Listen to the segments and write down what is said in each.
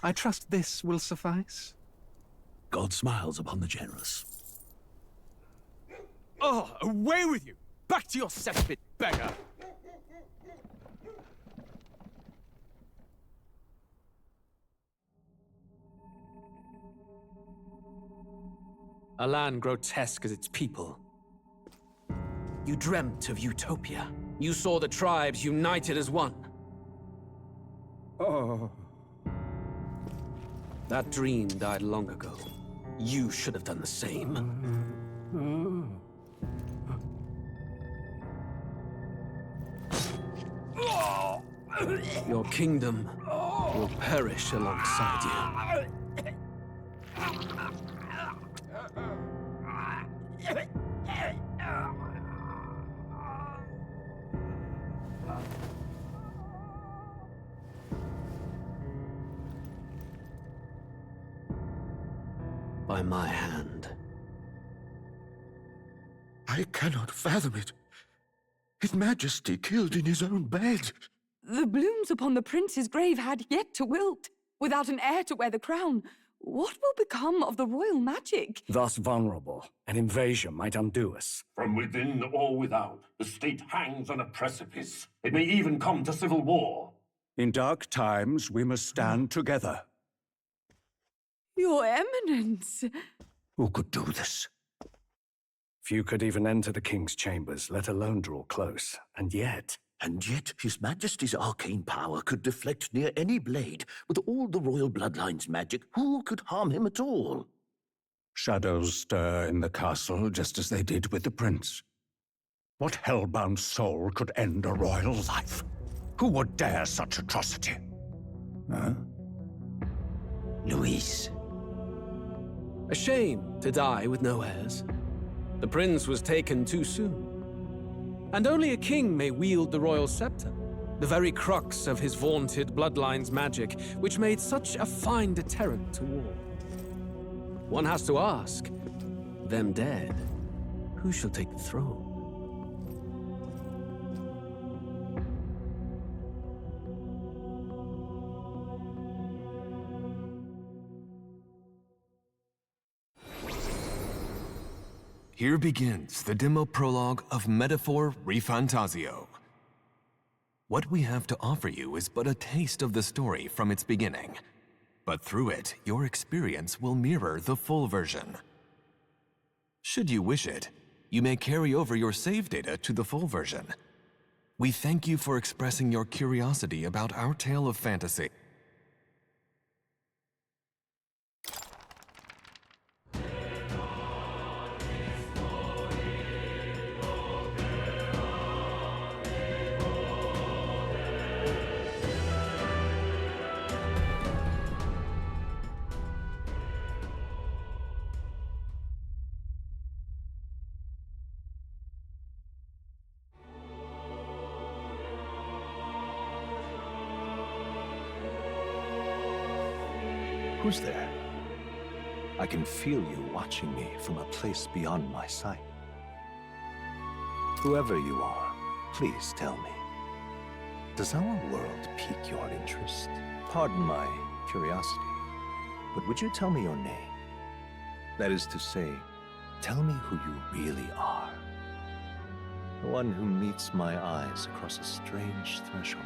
I trust this will suffice. God smiles upon the generous. Oh, away with you! Back to your cesspit, beggar! A land grotesque as its people. You dreamt of utopia. You saw the tribes united as one. Oh. That dream died long ago. You should have done the same. Your kingdom will perish alongside you. By my hand. I cannot fathom it. His Majesty killed in his own bed. The blooms upon the prince's grave had yet to wilt. Without an heir to wear the crown, what will become of the royal magic? Thus vulnerable, an invasion might undo us. From within or without, the state hangs on a precipice. It may even come to civil war. In dark times, we must stand together. Your Eminence! Who could do this? Few could even enter the king's chambers, let alone draw close. And yet His Majesty's arcane power could deflect near any blade. With all the royal bloodline's magic, who could harm him at all? shadows stir in the castle just as they did with the prince. What hellbound soul could end a royal life? Who would dare such atrocity? Huh? Louise. A shame to die with no heirs. The prince was taken too soon. And only a king may wield the royal scepter, the very crux of his vaunted bloodline's magic, which made such a fine deterrent to war. One has to ask, them dead, who shall take the throne? Here begins the demo prologue of Metaphor ReFantazio. What we have to offer you is but a taste of the story from its beginning, but through it, your experience will mirror the full version. Should you wish it, you may carry over your save data to the full version. We thank you for expressing your curiosity about our tale of fantasy. Who's there? I can feel you watching me from a place beyond my sight. Whoever you are, please tell me. Does our world pique your interest? Pardon my curiosity, but would you tell me your name? That is to say, tell me who you really are. The one who meets my eyes across a strange threshold.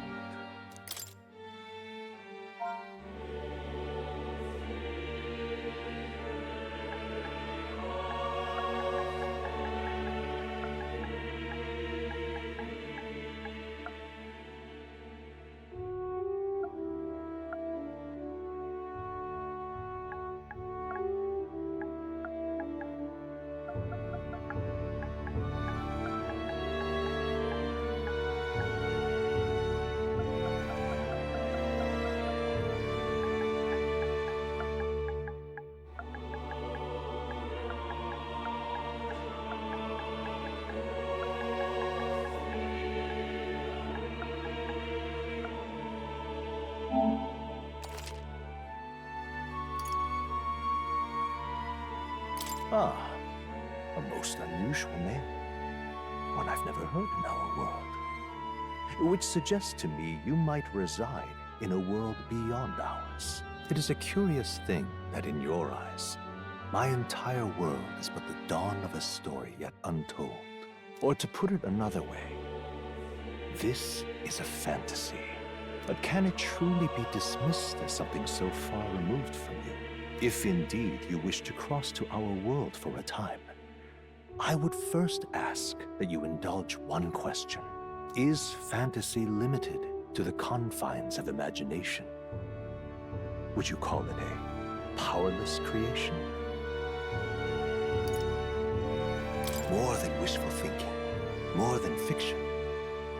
Ah, a most unusual name. One I've never heard in our world. Which suggests to me you might reside in a world beyond ours. It is a curious thing that in your eyes, my entire world is but the dawn of a story yet untold. Or to put it another way, this is a fantasy. But can it truly be dismissed as something so far removed from you? If indeed you wish to cross to our world for a time, I would first ask that you indulge one question. Is fantasy limited to the confines of imagination? Would you call it a powerless creation? More than wishful thinking, more than fiction.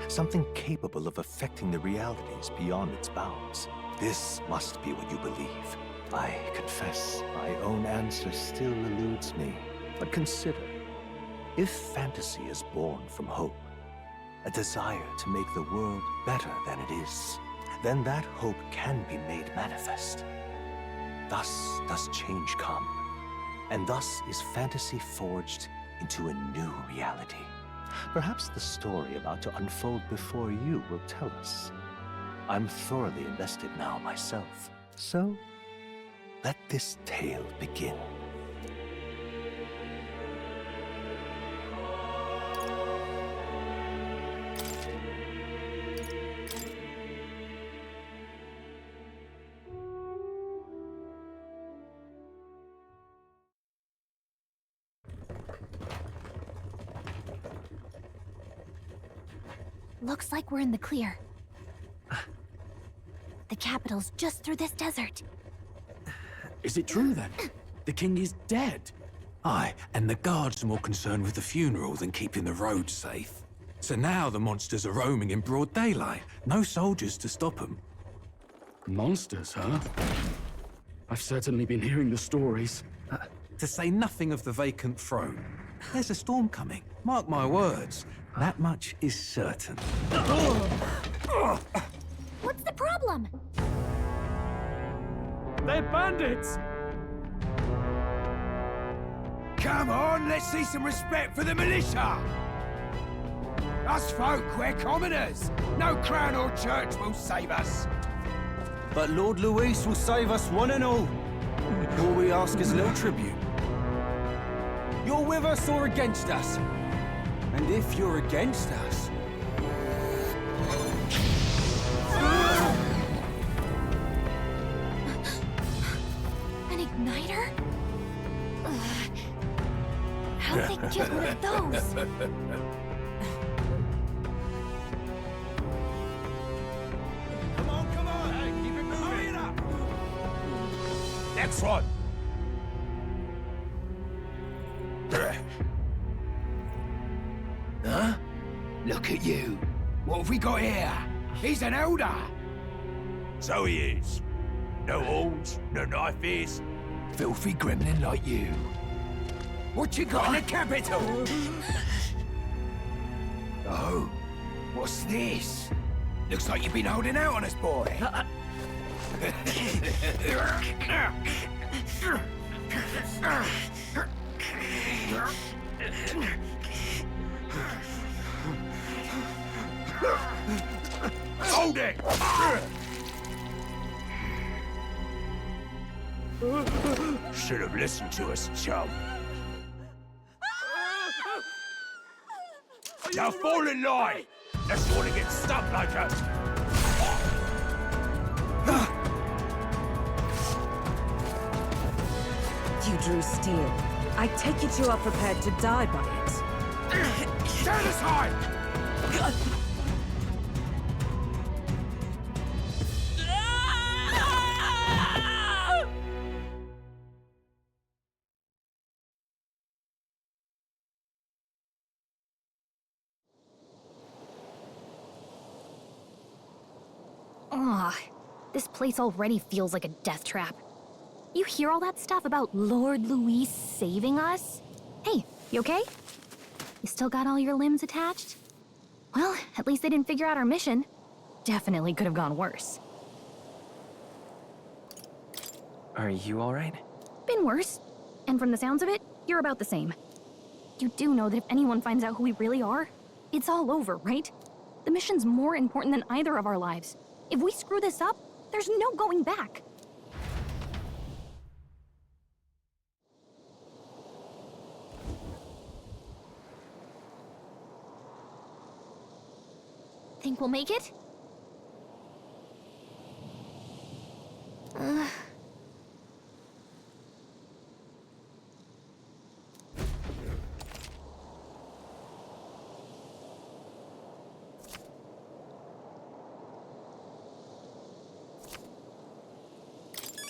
Something capable of affecting the realities beyond its bounds. This must be what you believe. I confess, my own answer still eludes me. But consider, if fantasy is born from hope, a desire to make the world better than it is, then that hope can be made manifest. Thus does change come, and thus is fantasy forged into a new reality. Perhaps the story about to unfold before you will tell us. I'm thoroughly invested now myself, so let this tale begin. Looks like we're in the clear. The capital's just through this desert. Is it true then? The king is dead? Aye, and the guards are more concerned with the funeral than keeping the roads safe. So now the monsters are roaming in broad daylight. No soldiers to stop them. Monsters, huh? I've certainly been hearing the stories. To say nothing of the vacant throne. There's a storm coming. Mark my words. That much is certain. What's the problem? They're bandits! Come on, let's see some respect for the militia! Us folk, we're commoners. No crown or church will save us. But Lord Luis will save us one and all. All we ask is a little tribute. You're with us or against us? And if you're against us... An igniter? How'd they get one of those? Come on! Hey, keep it moving! Hurry it up! Next one! Huh? Look at you. What have we got here? He's an elder. So he is. No horns, no knife is. Filthy gremlin like you. What you got in the capital? Oh, what's this? Looks like you've been holding out on us, boy. Hold it! Should have listened to us, chum. Now fall in line! Unless you want to get stuck like us! You drew steel. I take it you are prepared to die by it. Stand aside! Ugh, this place already feels like a death trap. You hear all that stuff about Lord Luis saving us? Hey, you okay? You still got all your limbs attached? Well, at least they didn't figure out our mission. Definitely could have gone worse. Are you alright? Been worse. And from the sounds of it, you're about the same. You do know that if anyone finds out who we really are, it's all over, right? The mission's more important than either of our lives. If we screw this up, there's no going back. Think we'll make it?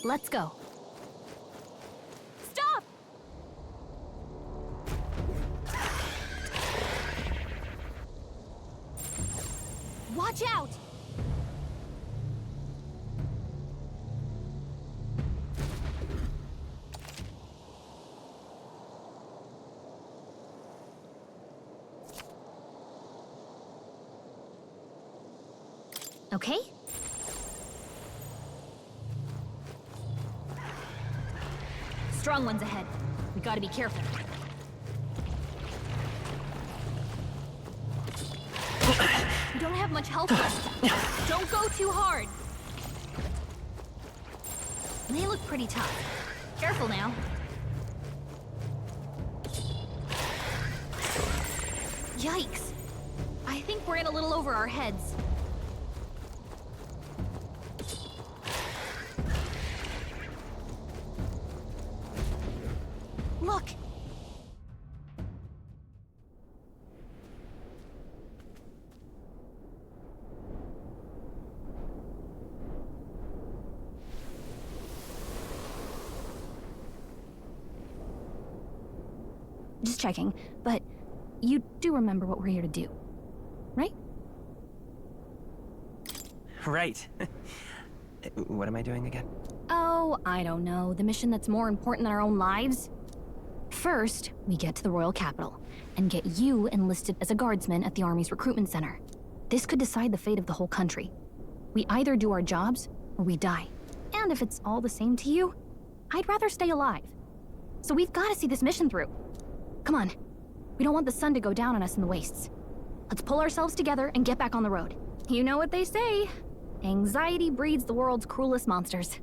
Let's go. Stop! Watch out! Okay? Strong ones ahead. We gotta be careful. We don't have much health left. Don't go too hard. They look pretty tough. Careful now. Yikes. I think we're in a little over our heads. Look! Just checking, but you do remember what we're here to do, right? Right. What am I doing again? Oh, I don't know. The mission that's more important than our own lives? First, we get to the royal capital and get you enlisted as a guardsman at the army's recruitment center. This could decide the fate of the whole country. We either do our jobs or we die. And if it's all the same to you, I'd rather stay alive. So we've got to see this mission through. Come on. We don't want the sun to go down on us in the wastes. Let's pull ourselves together and get back on the road. You know what they say. Anxiety breeds the world's cruelest monsters.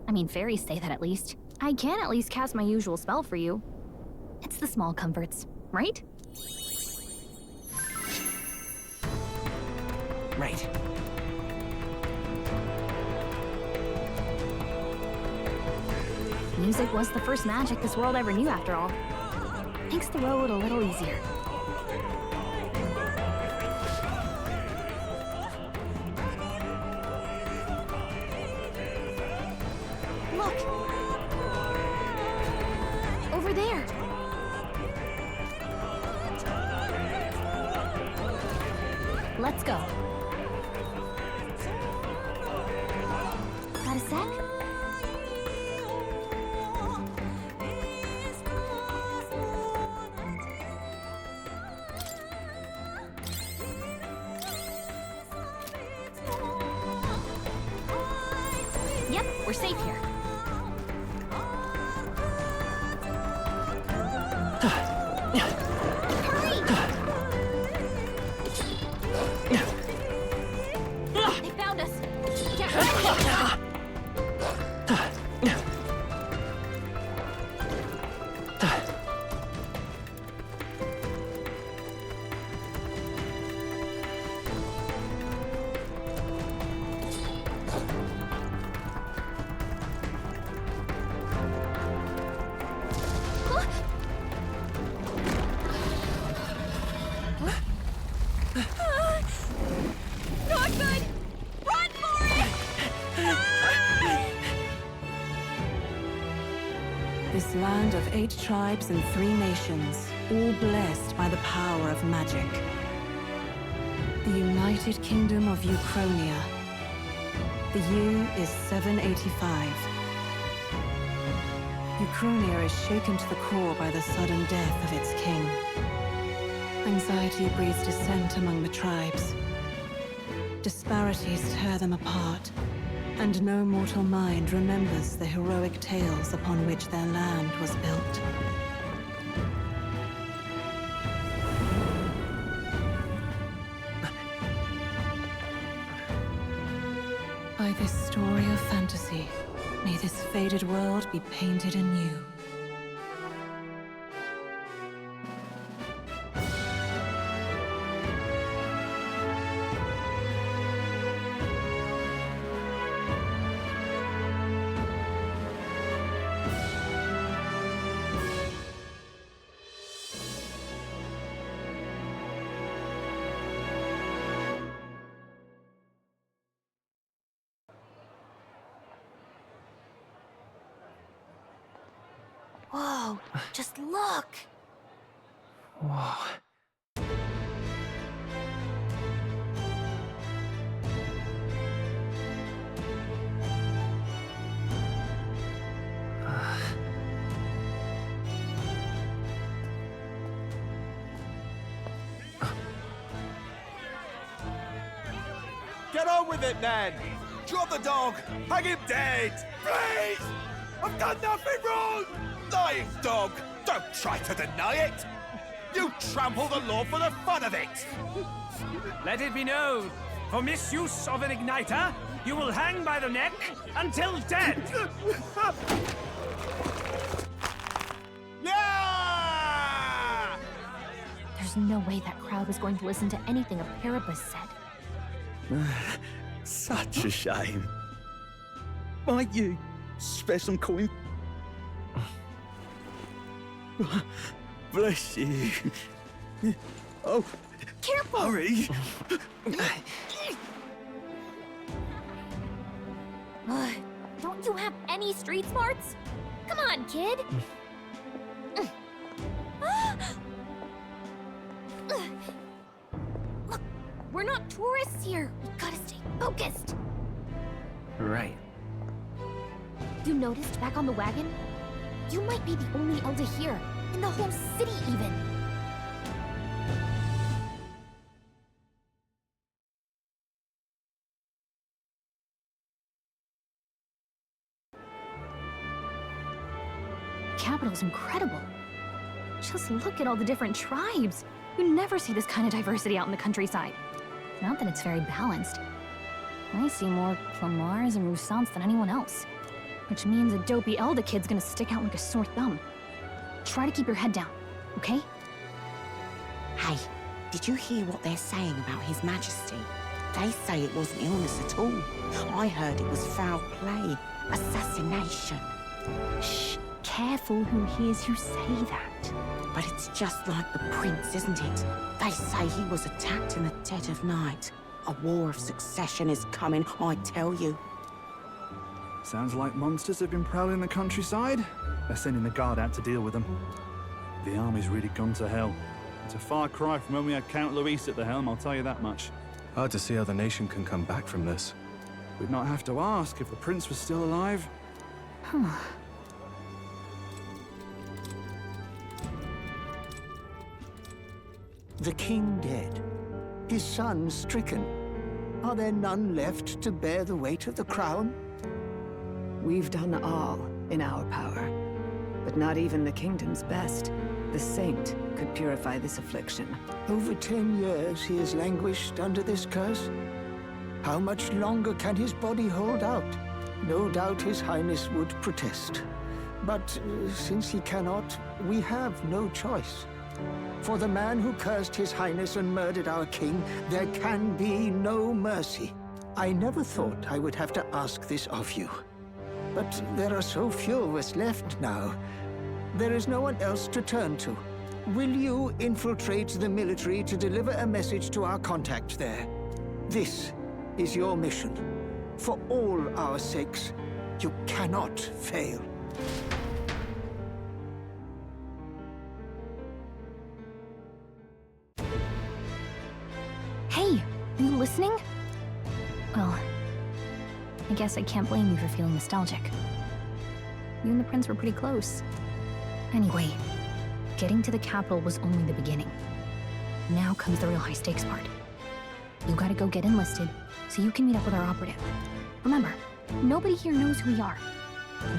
I mean, fairies say that at least. I can at least cast my usual spell for you. It's the small comforts, right? Right. Music was the first magic this world ever knew, after all. Makes the road a little easier. Look! Over there! Let's go. Got a sec? Yep, we're safe here. Hurry! They found us. Get ready! Not good! Run for it! This land of 8 tribes and 3 nations, all blessed by the power of magic. The United Kingdom of Uchronia. The year is 785. Uchronia is shaken to the core by the sudden death of its king. Anxiety breeds dissent among the tribes. Disparities tear them apart, and no mortal mind remembers the heroic tales upon which their land was built. By this story of fantasy, may this faded world be painted anew. Whoa, just look! Whoa. Get on with it, then! Drop the dog! Hang him dead! Please! I've done nothing wrong! Lying dog! Don't try to deny it! You trample the law for the fun of it! Let it be known, for misuse of an igniter, you will hang by the neck until dead! Yeah! There's no way that crowd was going to listen to anything a Paribus said. Such a shame. Might you spare some coin? Bless you. Oh, careful! Hurry! Don't you have any street smarts? Come on, kid! Look, we're not tourists here. We gotta stay focused. Right. You noticed back on the wagon? You might be the only elder here, in the whole city even. The capital's incredible. Just look at all the different tribes. You never see this kind of diversity out in the countryside. Not that it's very balanced. I see more Plamars and Roussants than anyone else. Which means a dopey Elder kid's gonna stick out like a sore thumb. Try to keep your head down, okay? Hey, did you hear what they're saying about His Majesty? They say it wasn't illness at all. I heard it was foul play, assassination. Shh, careful who hears you say that. But it's just like the prince, isn't it? They say he was attacked in the dead of night. A war of succession is coming, I tell you. Sounds like monsters have been prowling the countryside. They're sending the guard out to deal with them. The army's really gone to hell. It's a far cry from when we had Count Luis at the helm, I'll tell you that much. Hard to see how the nation can come back from this. We'd not have to ask if the prince was still alive. The king dead, his son stricken. Are there none left to bear the weight of the crown? We've done all in our power, but not even the kingdom's best. The saint could purify this affliction. Over 10 years he has languished under this curse. How much longer can his body hold out? No doubt his highness would protest. But since he cannot, we have no choice. For the man who cursed his highness and murdered our king, there can be no mercy. I never thought I would have to ask this of you. But there are so few of us left now. There is no one else to turn to. Will you infiltrate the military to deliver a message to our contact there? This is your mission. For all our sakes, you cannot fail. Hey, are you listening? Well, I guess I can't blame you for feeling nostalgic. You and the prince were pretty close. Anyway, getting to the capital was only the beginning. Now comes the real high-stakes part. You gotta go get enlisted, so you can meet up with our operative. Remember, nobody here knows who we are.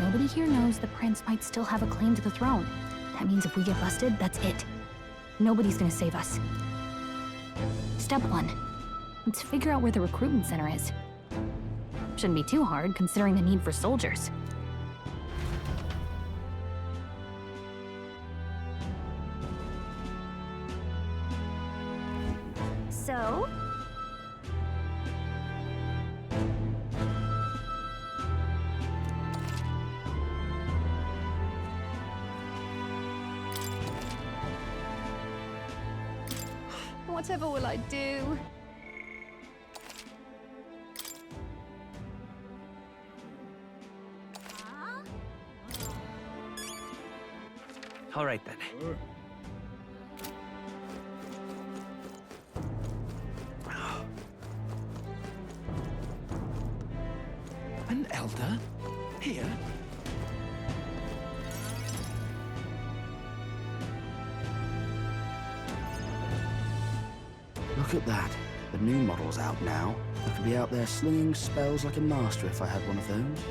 Nobody here knows the prince might still have a claim to the throne. That means if we get busted, that's it. Nobody's gonna save us. Step 1. Let's figure out where the recruitment center is. Shouldn't be too hard, considering the need for soldiers. So? Whatever will I do? All right then. An elder? Here? Look at that. The new model's out now. I could be out there slinging spells like a master if I had one of those.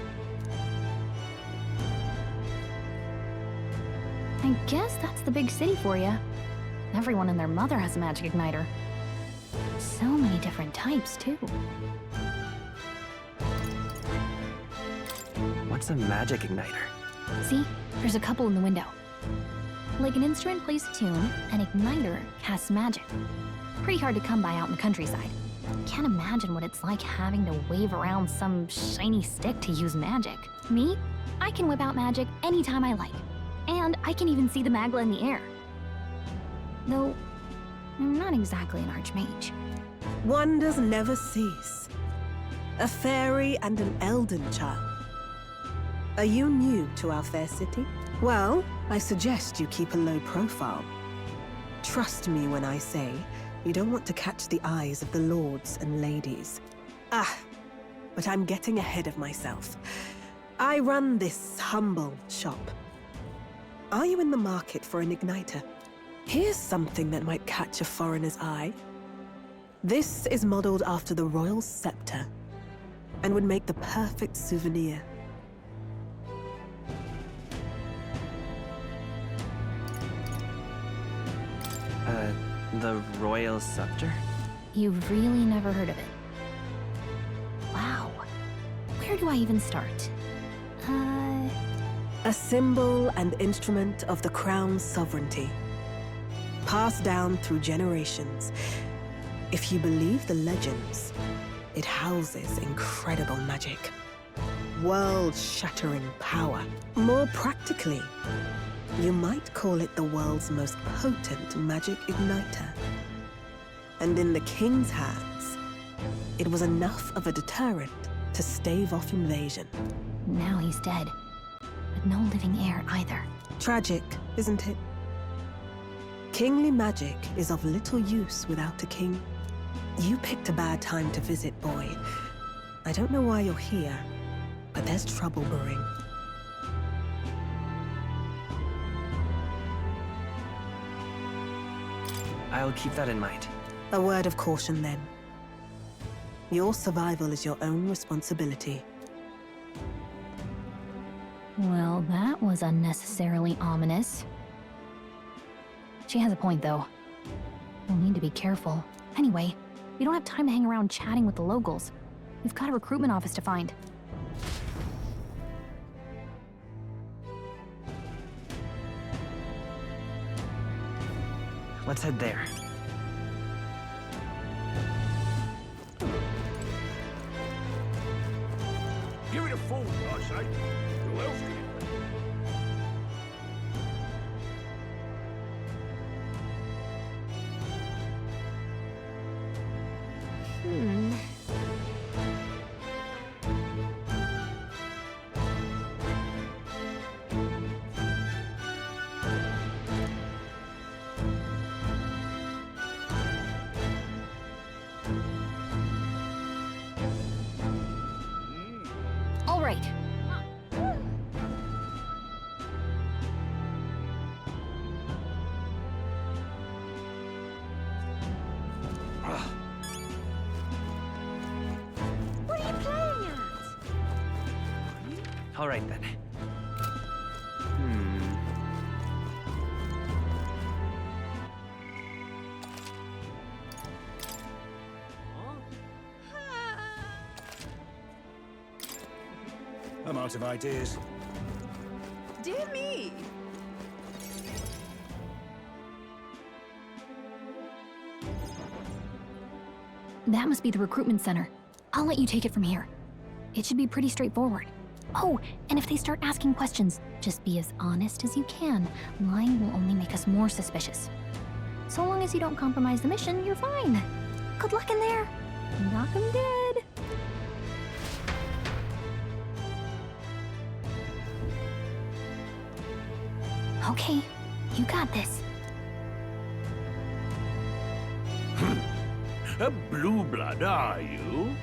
I guess that's the big city for you. Everyone and their mother has a magic igniter. So many different types, too. What's a magic igniter? See? There's a couple in the window. Like an instrument plays a tune, an igniter casts magic. Pretty hard to come by out in the countryside. Can't imagine what it's like having to wave around some shiny stick to use magic. Me? I can whip out magic anytime I like. And I can even see the magla in the air. Though, I'm not exactly an archmage. Wonders never cease. A fairy and an elden child. Are you new to our fair city? Well, I suggest you keep a low profile. Trust me when I say you don't want to catch the eyes of the lords and ladies. But I'm getting ahead of myself. I run this humble shop. Are you in the market for an igniter? Here's something that might catch a foreigner's eye. This is modeled after the royal scepter and would make the perfect souvenir. The royal scepter? You've really never heard of it. Wow. Where do I even start? A symbol and instrument of the crown's sovereignty. Passed down through generations. If you believe the legends, it houses incredible magic. World-shattering power. More practically, you might call it the world's most potent magic igniter. And in the king's hands, it was enough of a deterrent to stave off invasion. Now he's dead. But no living heir either. Tragic, isn't it? Kingly magic is of little use without a king. You picked a bad time to visit, boy. I don't know why you're here, but there's trouble brewing. I'll keep that in mind. A word of caution, then. Your survival is your own responsibility. Well, that was unnecessarily ominous. She has a point, though. We'll need to be careful. Anyway, we don't have time to hang around chatting with the locals. We've got a recruitment office to find. Let's head there. Give it a fool, I say. Who else can it All right. What are you playing at? All right then. I'm out of ideas. Dear me. That must be the recruitment center. I'll let you take it from here. It should be pretty straightforward. Oh, and if they start asking questions, just be as honest as you can. Lying will only make us more suspicious. So long as you don't compromise the mission, you're fine. Good luck in there. Knock 'em dead. Okay, You got this. A blue blood, are you?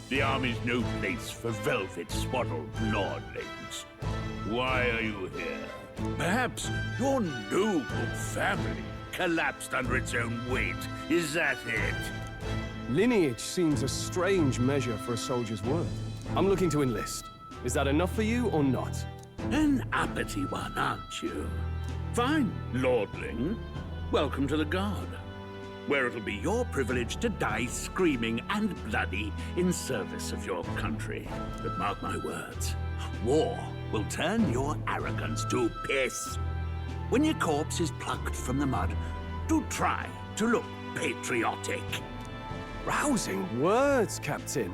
The army's no place for velvet-swaddled lordlings. Why are you here? Perhaps your noble family collapsed under its own weight. Is that it? Lineage seems a strange measure for a soldier's worth. I'm looking to enlist. Is that enough for you or not? An uppity one, aren't you? Fine, lordling. Welcome to the Guard, where it'll be your privilege to die screaming and bloody in service of your country. But mark my words, war will turn your arrogance to piss. When your corpse is plucked from the mud, do try to look patriotic. Rousing words, Captain.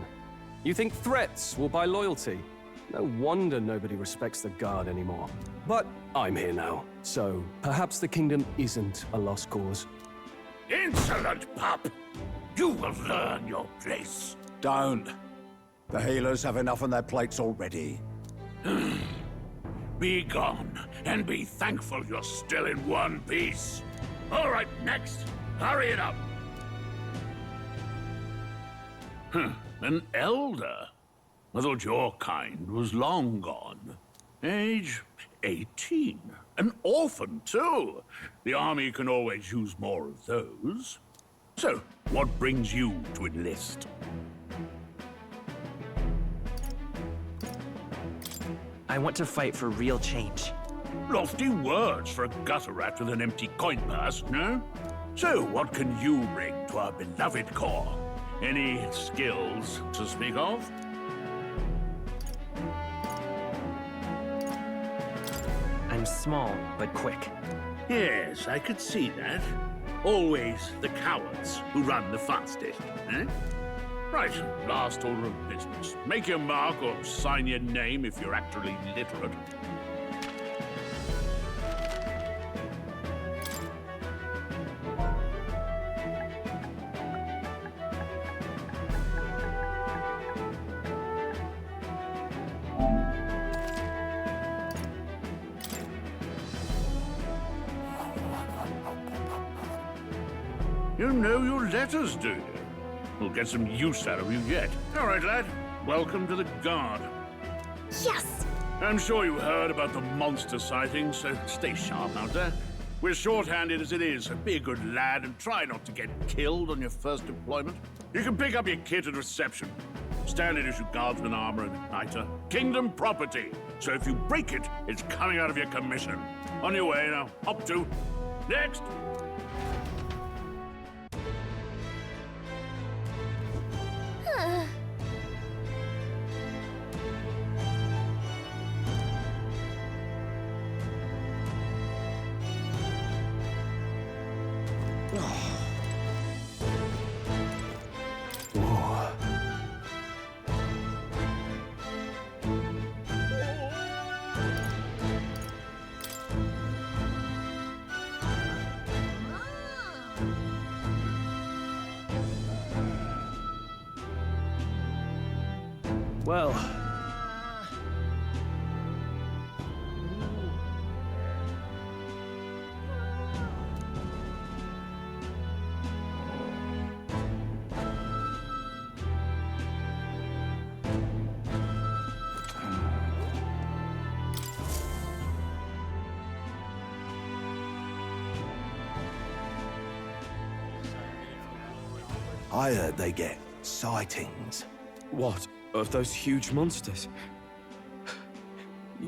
You think threats will buy loyalty? No wonder nobody respects the Guard anymore. But I'm here now, so perhaps the kingdom isn't a lost cause. Insolent pup! You will learn your place. Don't. The healers have enough on their plates already. Be gone, and be thankful you're still in one piece. All right, next. Hurry it up. An elder? I thought your kind was long gone. Age 18. An orphan, too. The army can always use more of those. So, what brings you to enlist? I want to fight for real change. Lofty words for a gutter rat with an empty coin purse, no? So, what can you bring to our beloved corps? Any skills to speak of? I'm small, but quick. Yes, I could see that. Always the cowards who run the fastest, eh? Right, last order of business. Make your mark or sign your name if you're actually literate. You know your letters, do you? We'll get some use out of you yet. All right, lad. Welcome to the Guard. Yes! I'm sure you heard about the monster sightings, so stay sharp out there. We're short-handed as it is. Be a good lad and try not to get killed on your first deployment. You can pick up your kit at reception. Standard issue guardsman armor and igniter. Kingdom property. So if you break it, it's coming out of your commission. On your way now. Up to. Next! Well... I heard they get sightings. What? Of those huge monsters?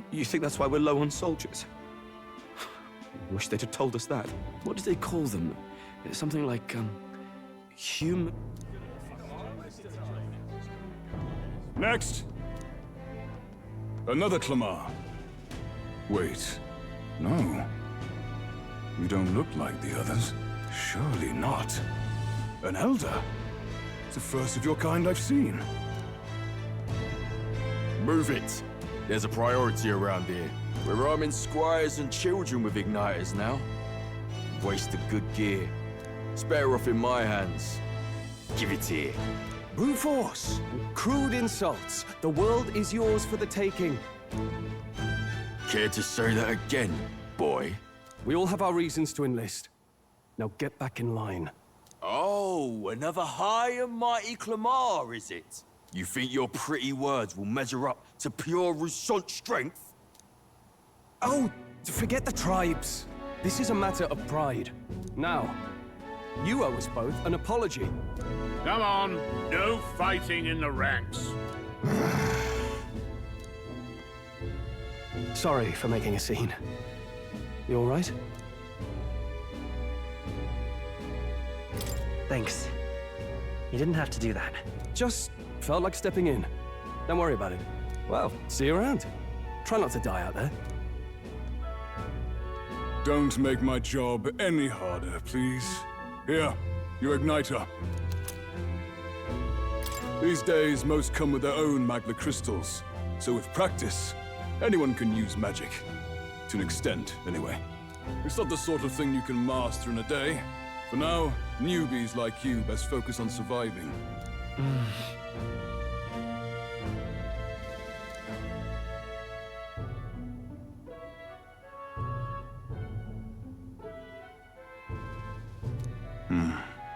You think that's why we're low on soldiers? Wish they'd have told us that. What did they call them? Something like, human... Next! Another Clamar. Wait, no. You don't look like the others. Surely not. An elder? It's the first of your kind I've seen. Move it. There's a priority around here. We're arming squires and children with igniters now. Waste of good gear. It's better off in my hands. Give it here. Brute force! Crude insults! The world is yours for the taking. Care to say that again, boy? We all have our reasons to enlist. Now get back in line. Oh, another high and mighty Clamar, is it? You think your pretty words will measure up to pure Rousseau strength? Oh, forget the tribes. This is a matter of pride. Now, you owe us both an apology. Come on, no fighting in the ranks. Sorry for making a scene. You all right? Thanks. You didn't have to do that. Just felt like stepping in. Don't worry about it. Well, see you around. Try not to die out there. Don't make my job any harder, please. Here, your igniter. These days, most come with their own magna crystals. So with practice, anyone can use magic. To an extent, anyway. It's not the sort of thing you can master in a day. For now, newbies like you best focus on surviving.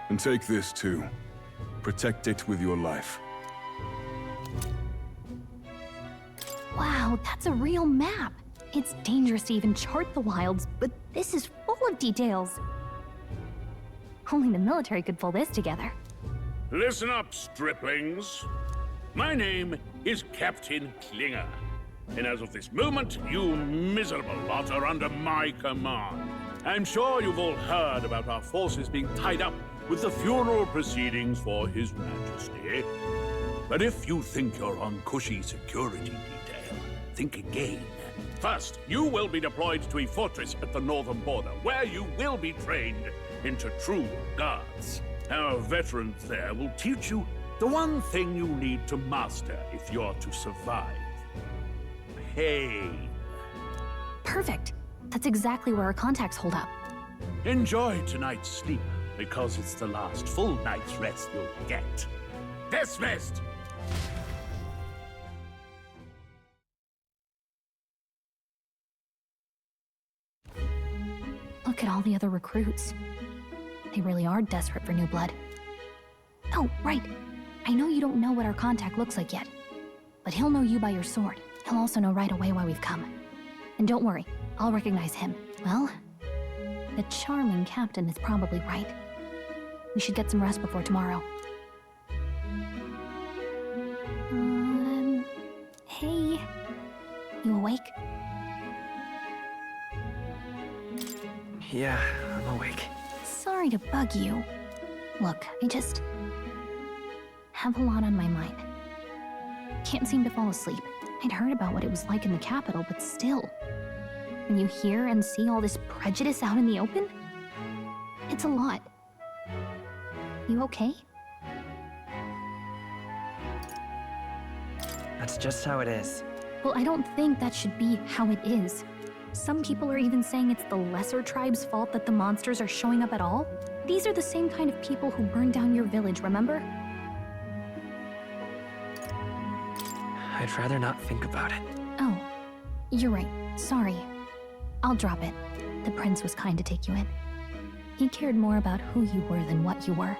And take this too. Protect it with your life. Wow, that's a real map. It's dangerous to even chart the wilds, but this is full of details. Only the military could pull this together. Listen up, striplings. My name is Captain Klinger. And as of this moment, you miserable lot are under my command. I'm sure you've all heard about our forces being tied up with the funeral proceedings for His Majesty. But if you think you're on cushy security detail, think again. First, you will be deployed to a fortress at the northern border, where you will be trained into true guards. Our veterans there will teach you the one thing you need to master if you're to survive. Pain. Perfect. That's exactly where our contacts hold up. Enjoy tonight's sleep, because it's the last full night's rest you'll get. Dismissed! Look at all the other recruits. They really are desperate for new blood. Oh, right. I know you don't know what our contact looks like yet, but he'll know you by your sword. He'll also know right away why we've come. And don't worry, I'll recognize him. Well, the charming captain is probably right. We should get some rest before tomorrow. Hey. You awake? Yeah, I'm awake. Sorry to bug you. Look, I just have a lot on my mind. Can't seem to fall asleep. I'd heard about what it was like in the capital, but still. When you hear and see all this prejudice out in the open, it's a lot. You okay? That's just how it is. Well, I don't think that should be how it is. Some people are even saying it's the lesser tribe's fault that the monsters are showing up at all. These are the same kind of people who burned down your village, remember? I'd rather not think about it. Oh, you're right. Sorry. I'll drop it. The prince was kind to take you in. He cared more about who you were than what you were.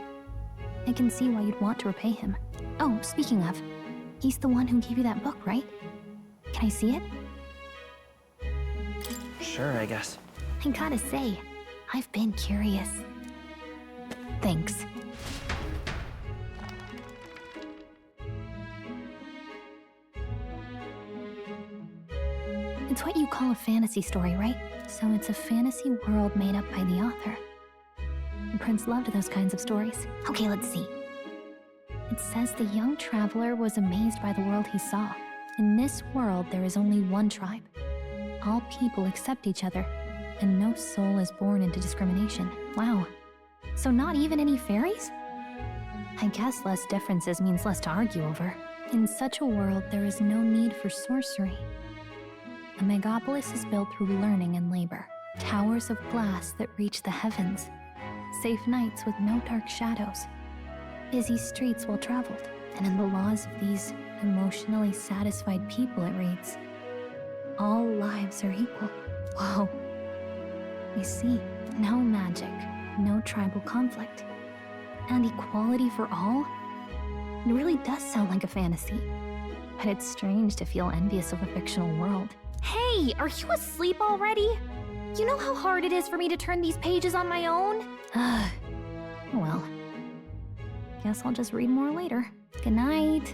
I can see why you'd want to repay him. Oh, speaking of, he's the one who gave you that book, right? Can I see it? Sure, I guess. I gotta say, I've been curious. Thanks. It's what you call a fantasy story, right? So it's a fantasy world made up by the author. The prince loved those kinds of stories. Okay, let's see. It says the young traveler was amazed by the world he saw. In this world, there is only one tribe. All people accept each other, and no soul is born into discrimination. Wow. So not even any fairies? I guess less differences means less to argue over. In such a world, there is no need for sorcery. A megapolis is built through learning and labor. Towers of glass that reach the heavens. Safe nights with no dark shadows. Busy streets well traveled. And in the laws of these emotionally satisfied people, it reads, all lives are equal. Whoa. I see. No magic, no tribal conflict, and equality for all? It really does sound like a fantasy. But it's strange to feel envious of a fictional world. Hey, are you asleep already? You know how hard it is for me to turn these pages on my own? Well, guess I'll just read more later. Good night.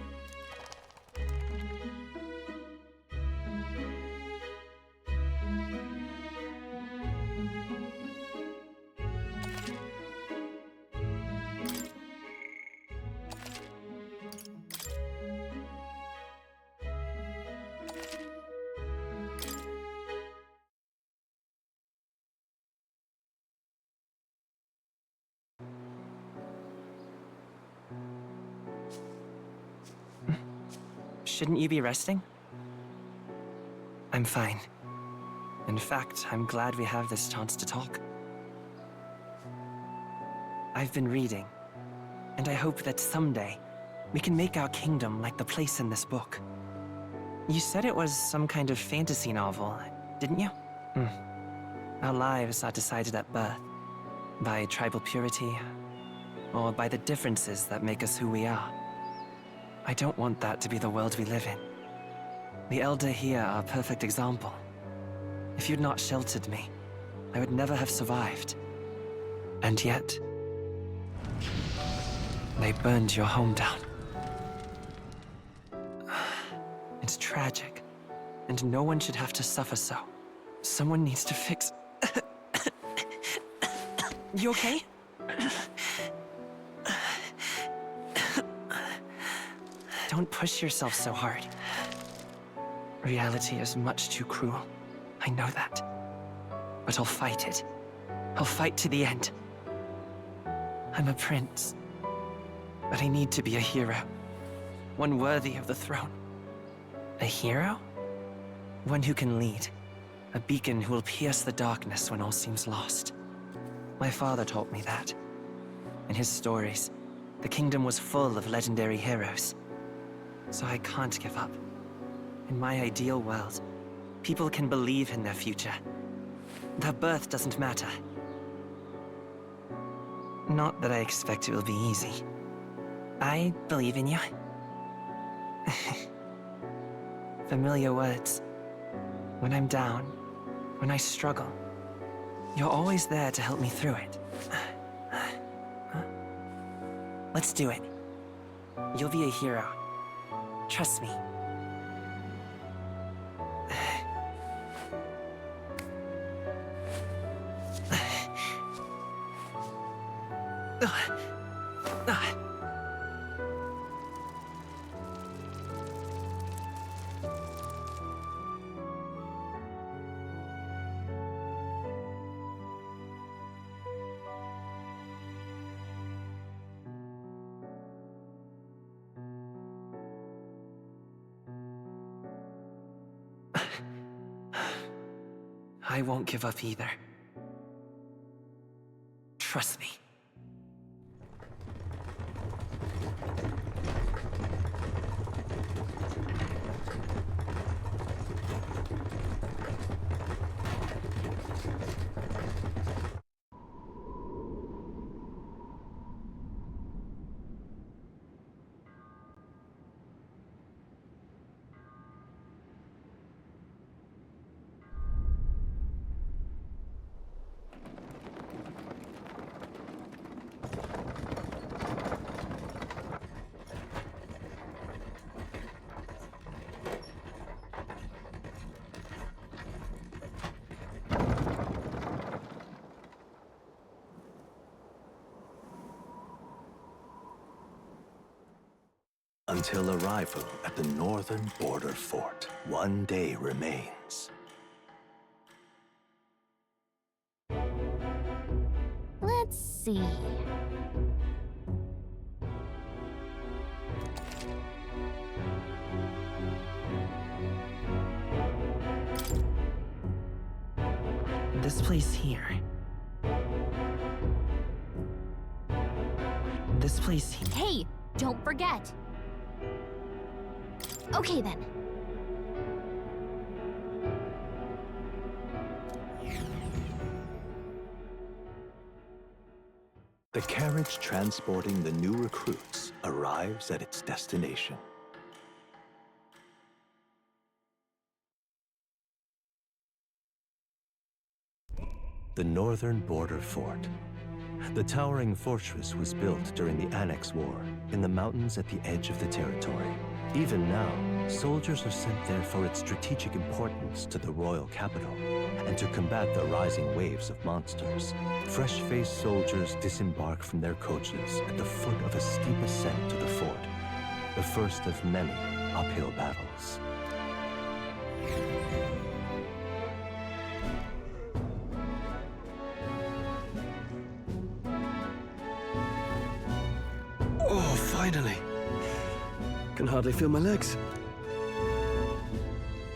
Shouldn't you be resting? I'm fine. In fact, I'm glad we have this chance to talk. I've been reading, and I hope that someday we can make our kingdom like the place in this book. You said it was some kind of fantasy novel, didn't you? Our lives are decided at birth, by tribal purity, or by the differences that make us who we are. I don't want that to be the world we live in. The Elder here are a perfect example. If you'd not sheltered me, I would never have survived. And yet, they burned your home down. It's tragic, and no one should have to suffer so. Someone needs to fix... You okay? Don't push yourself so hard. Reality is much too cruel. I know that. But I'll fight it. I'll fight to the end. I'm a prince. But I need to be a hero. One worthy of the throne. A hero? One who can lead. A beacon who will pierce the darkness when all seems lost. My father taught me that. In his stories, the kingdom was full of legendary heroes. So I can't give up. In my ideal world, people can believe in their future. Their birth doesn't matter. Not that I expect it will be easy. I believe in you. Familiar words. When I'm down, when I struggle, you're always there to help me through it. Let's do it. You'll be a hero. Trust me. I won't give up either. Trust me. Until arrival at the northern border fort, one day remains. Let's see. This place here. This place here. Hey, don't forget. Okay then. The carriage transporting the new recruits arrives at its destination. The northern border fort. The towering fortress was built during the Annex War in the mountains at the edge of the territory. Even now, soldiers are sent there for its strategic importance to the royal capital and to combat the rising waves of monsters. Fresh-faced soldiers disembark from their coaches at the foot of a steep ascent to the fort, the first of many uphill battles. Oh, finally. Can hardly feel my legs.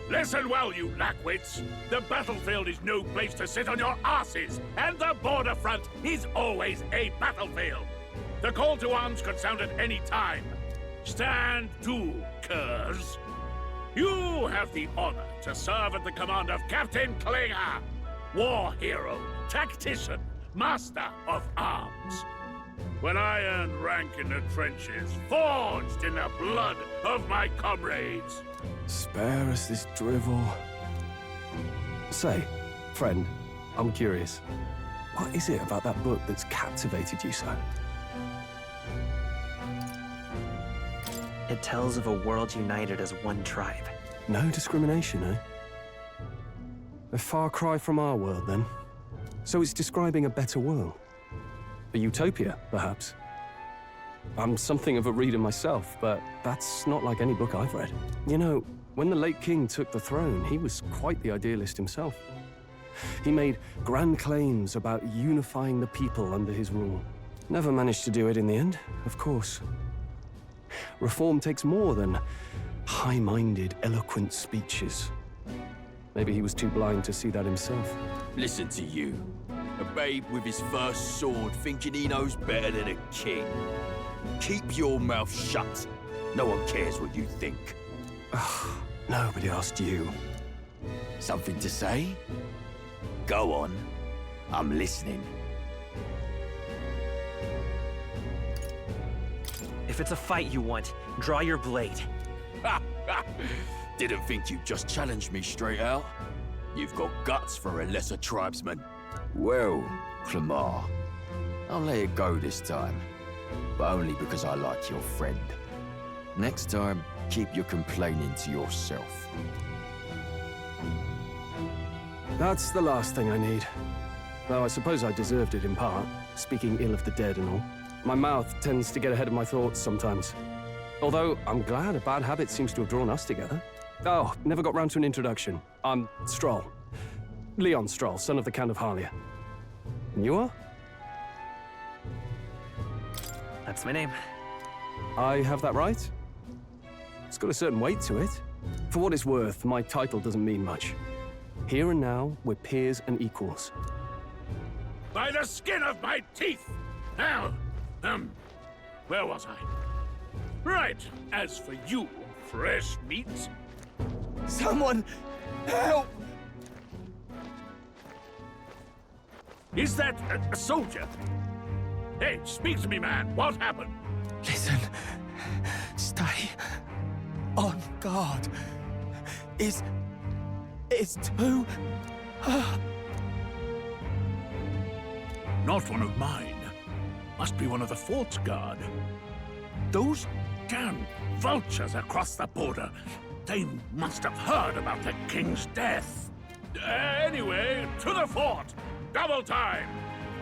Listen well, you lackwits. The battlefield is no place to sit on your asses, and the border front is always a battlefield. The call to arms could sound at any time. Stand to, curs. You have the honor to serve at the command of Captain Klinger, war hero, tactician, master of arms. When I earned rank in the trenches, forged in the blood of my comrades. Spare us this drivel. Say, friend, I'm curious. What is it about that book that's captivated you so? It tells of a world united as one tribe. No discrimination, eh? A far cry from our world, then. So it's describing a better world. A utopia, perhaps. I'm something of a reader myself, but that's not like any book I've read. You know, when the late king took the throne, he was quite the idealist himself. He made grand claims about unifying the people under his rule. Never managed to do it in the end, of course. Reform takes more than high-minded, eloquent speeches. Maybe he was too blind to see that himself. Listen to you. A babe with his first sword thinking he knows better than a king. Keep your mouth shut. No one cares what you think. Nobody asked you. Something to say? Go on. I'm listening. If it's a fight you want, draw your blade. Didn't think you'd just challenge me straight out. You've got guts for a lesser tribesman. Well, Clemar, I'll let it go this time. But only because I like your friend. Next time, keep your complaining to yourself. That's the last thing I need. Though I suppose I deserved it in part, speaking ill of the dead and all. My mouth tends to get ahead of my thoughts sometimes. Although, I'm glad a bad habit seems to have drawn us together. Oh, never got round to an introduction. I'm Stroll. Leon Stroll, son of the Count of Harlia. And you are? That's my name. I have that right? It's got a certain weight to it. For what it's worth, my title doesn't mean much. Here and now, we're peers and equals. By the skin of my teeth! Now, where was I? Right, as for you, fresh meat... Someone, help! Is that a soldier? Hey, speak to me, man. What happened? Listen. Stay on guard. It's too... Not one of mine. Must be one of the fort's guard. Those damn vultures across the border. They must have heard about the king's death. Anyway, to the fort. Double time.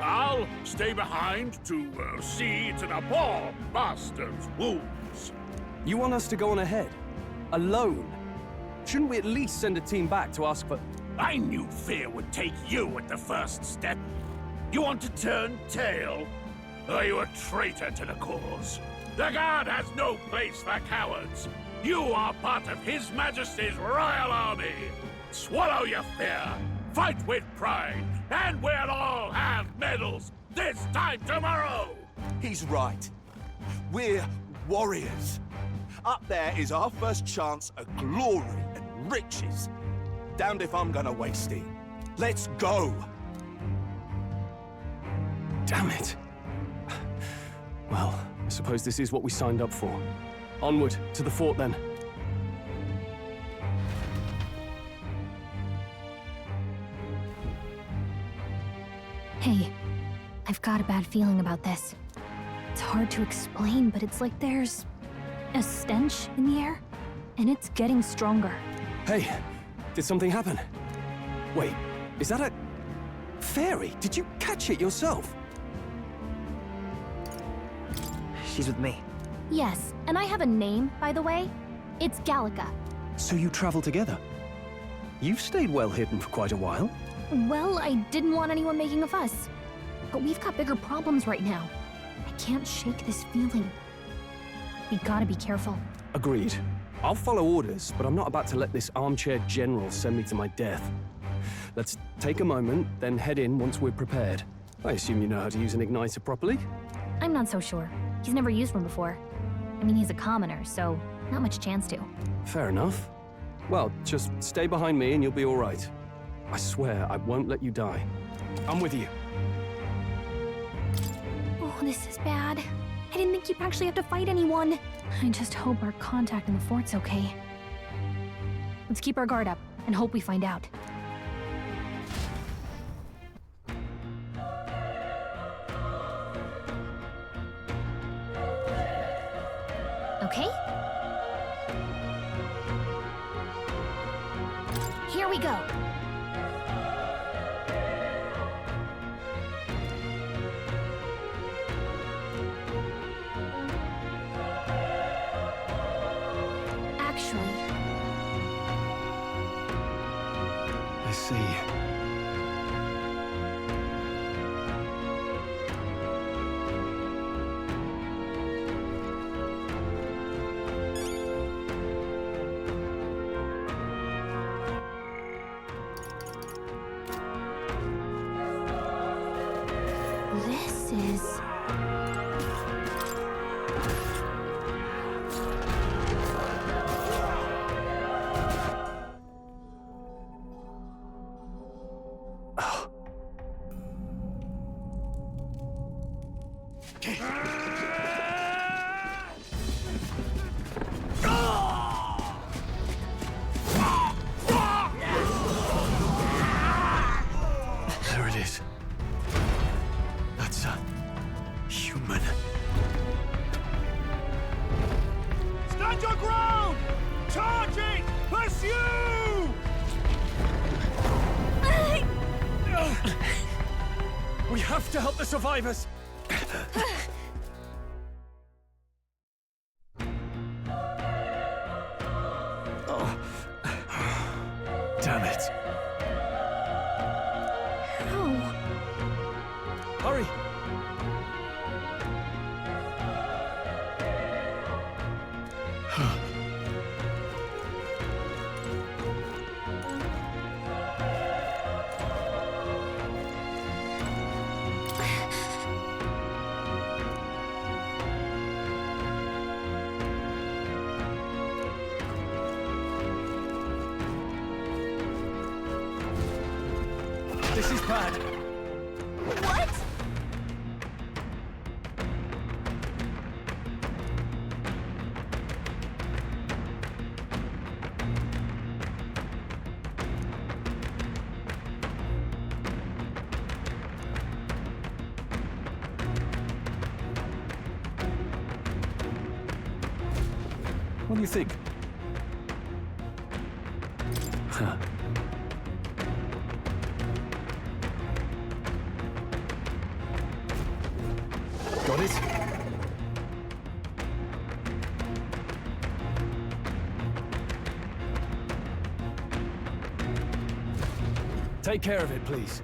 I'll stay behind to see to the poor master's wounds. You want us to go on ahead? Alone? Shouldn't we at least send a team back to ask for... I knew fear would take you at the first step. You want to turn tail? Are you a traitor to the cause? The Guard has no place for cowards. You are part of His Majesty's Royal Army. Swallow your fear, fight with pride, and we'll all have medals this time tomorrow! He's right. We're warriors. Up there is our first chance at glory and riches. Damned if I'm gonna waste it. Let's go! Damn it. Well, I suppose this is what we signed up for. Onward, to the fort then. Hey, I've got a bad feeling about this. It's hard to explain, but it's like there's a stench in the air, and it's getting stronger. Hey, did something happen? Wait, is that a fairy? Did you catch it yourself? She's with me. Yes, and I have a name, by the way. It's Gallica. So you travel together? You've stayed well hidden for quite a while. Well, I didn't want anyone making a fuss. But we've got bigger problems right now. I can't shake this feeling. We gotta be careful. Agreed. I'll follow orders, but I'm not about to let this armchair general send me to my death. Let's take a moment, then head in once we're prepared. I assume you know how to use an igniter properly? I'm not so sure. He's never used one before. I mean, he's a commoner, so not much chance to. Fair enough. Well, just stay behind me and you'll be all right. I swear I won't let you die. I'm with you. Oh, this is bad. I didn't think you'd actually have to fight anyone. I just hope our contact in the fort's okay. Let's keep our guard up and hope we find out. Okay? Here we go. I see. This is... There it is. That's a human. Stand your ground! Charging! Pursue! We have to help the survivors! Oh. Damn it. How? Hurry! This is bad. What? What do you think? Huh. Got it? Take care of it, please.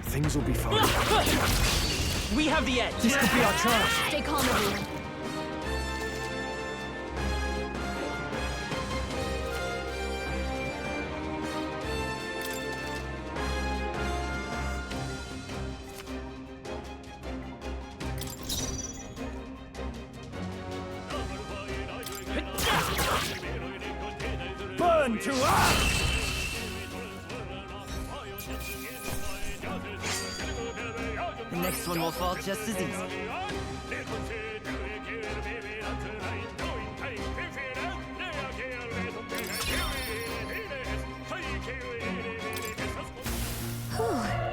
Things will be fine. We have the edge. This could be our chance. Stay calm, everyone. fallen to us! The next one will fall just as easy. All right!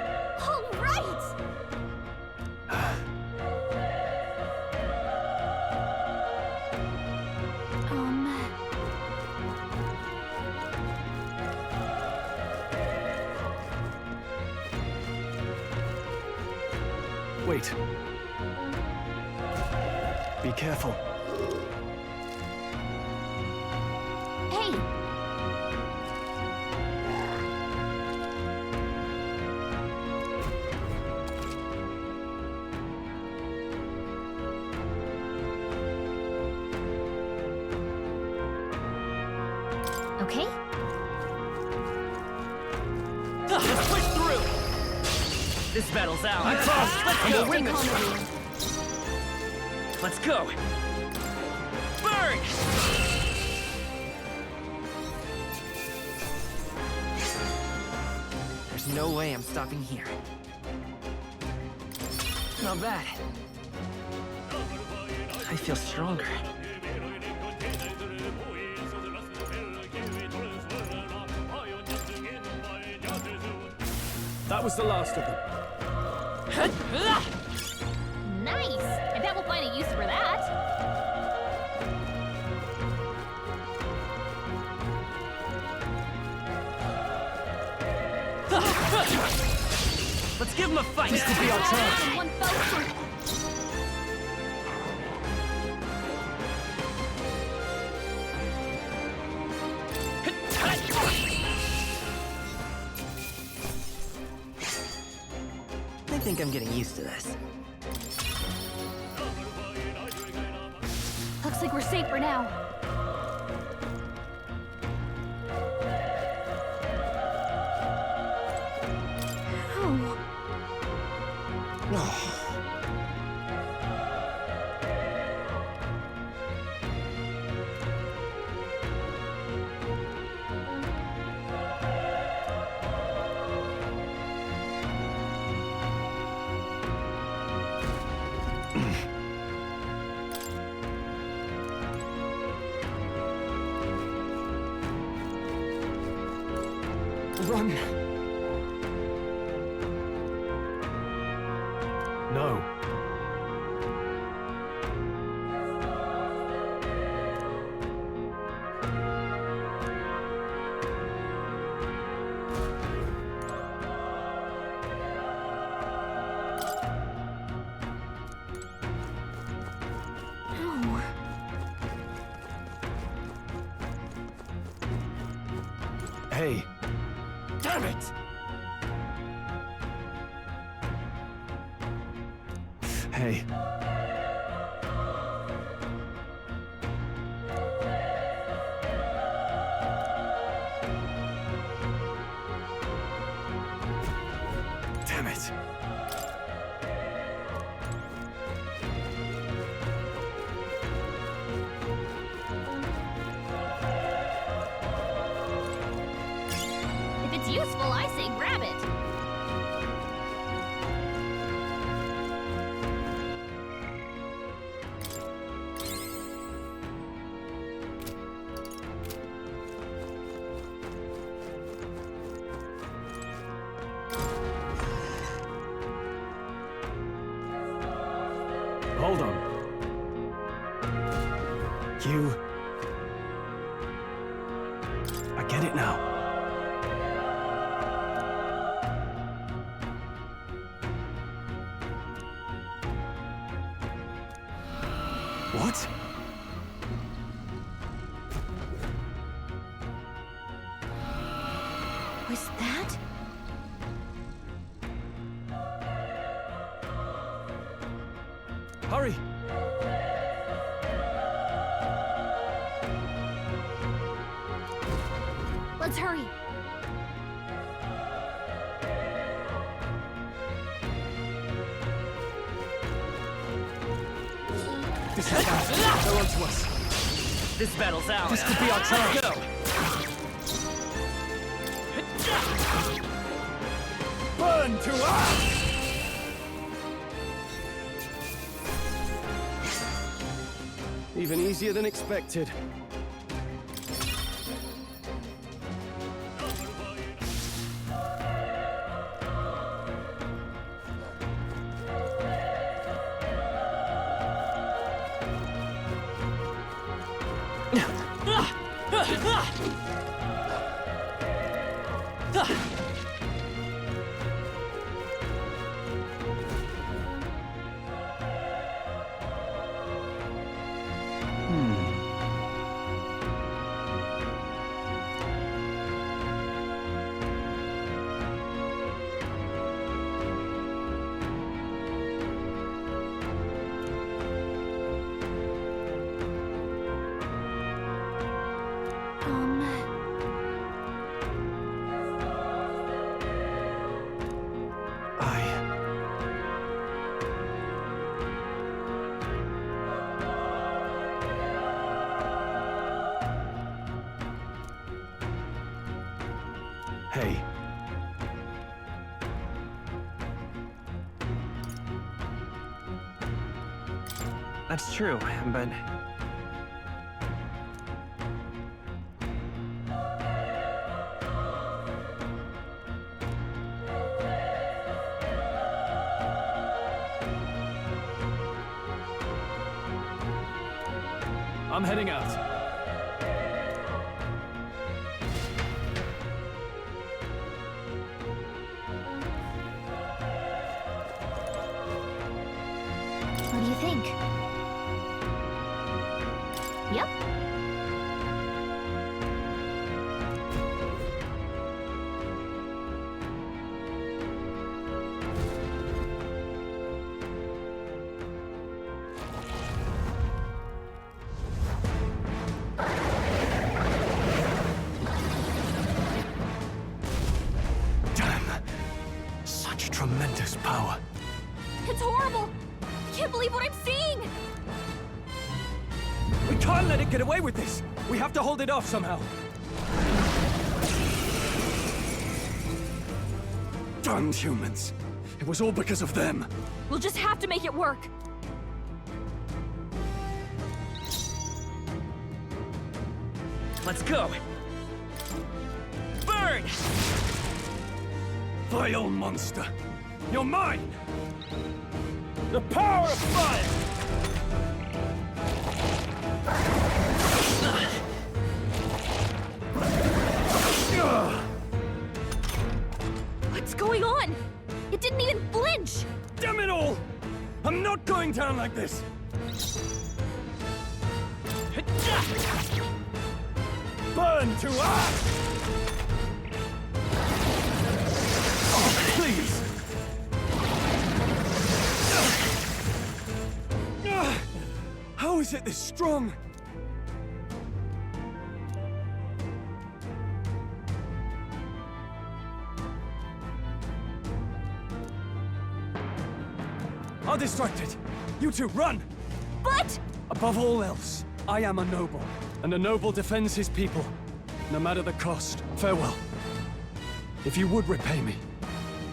Wait. Be careful. Hey! Okay? Let's push through! This battle's out. Let's go! Stay calm, everyone. Let's go! Burn! There's no way I'm stopping here. Not bad. I feel stronger. That was the last of them. Nice! I bet we'll find a use for that. Let's give him a fight! This could be our chance. One fell swoop. I think I'm getting used to this. Looks like we're safe for now. Run! No. Hey. Damn it! Hey. Damn it. If it's useful, I say grab it. Hold on. You... I get it now. What? Was that? Hurry! Let's hurry. This is bad. They're onto us. This battle's out. This could be our chance. Let's go! Burn to ash! Even easier than expected. Hey. That's true, but... I'm heading out. What do you think? Yep. Damn! Such tremendous power. It's horrible! I can't believe what I'm seeing! We can't let it get away with this! We have to hold it off somehow. Damned humans. It was all because of them. We'll just have to make it work. Let's go! Burn! Vile monster! You're mine! The power of fire! What's going on? It didn't even flinch! Damn it all! I'm not going down like this! Burn to ash! Oh, please! How is it this strong? I'll distract it. You two, run! But... Above all else, I am a noble, and a noble defends his people, no matter the cost. Farewell. If you would repay me,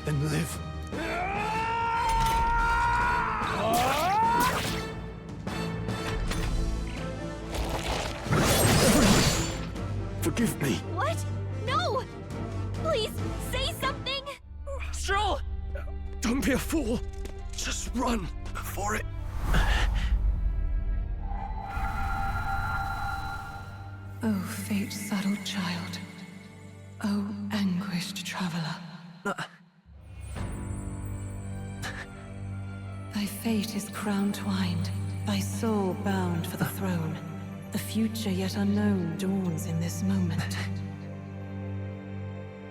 then live. Forgive me. What? No! Please, say something! Stroll! Don't be a fool. Just run for it. Oh, fate-saddled child. Oh, anguished traveler. Thy fate is crown-twined, thy soul bound for the throne. The future yet unknown dawns in this moment.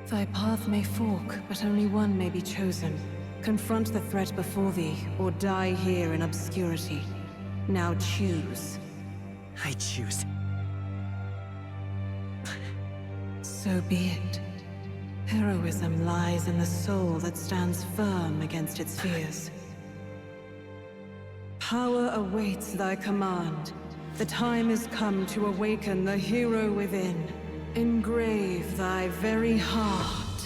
Thy path may fork, but only one may be chosen. Confront the threat before thee, or die here in obscurity. Now choose. I choose. So be it. Heroism lies in the soul that stands firm against its fears. Power awaits thy command. The time is come to awaken the hero within. Engrave thy very heart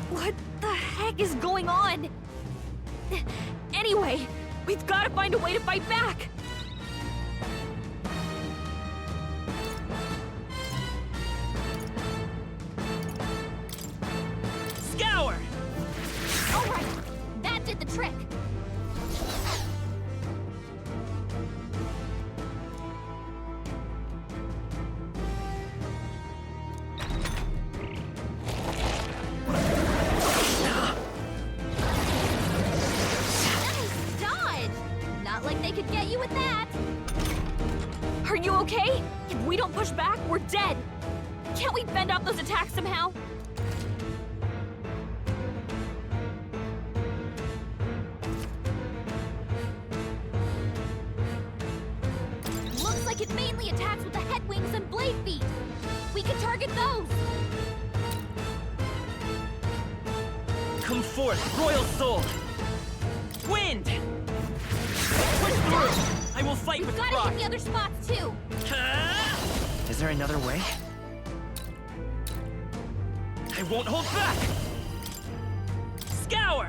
What the heck is going on? Anyway, we've got to find a way to fight back! Scour! Alright, that did the trick! Are you okay? If we don't push back, we're dead! Can't we fend off those attacks somehow? Looks like it mainly attacks with the head wings and blade feet! We can target those! Come forth, Royal Soul! Wind! Push through! I will fight with gotta rock! hit the other spots, too! Is there another way? I won't hold back! Scour!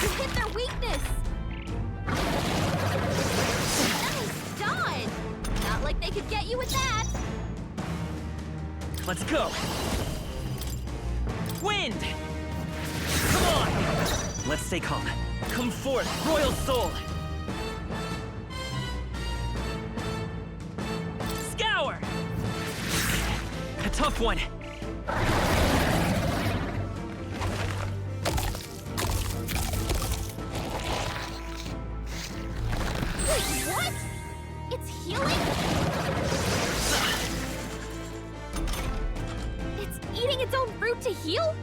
You hit their weakness! Nice dodge! Not like they could get you with that! Let's go! Wind! Come on! Let's stay calm. Come forth, Royal Soul! Scour! A tough one! Wait, what? It's healing? It's eating its own fruit to heal?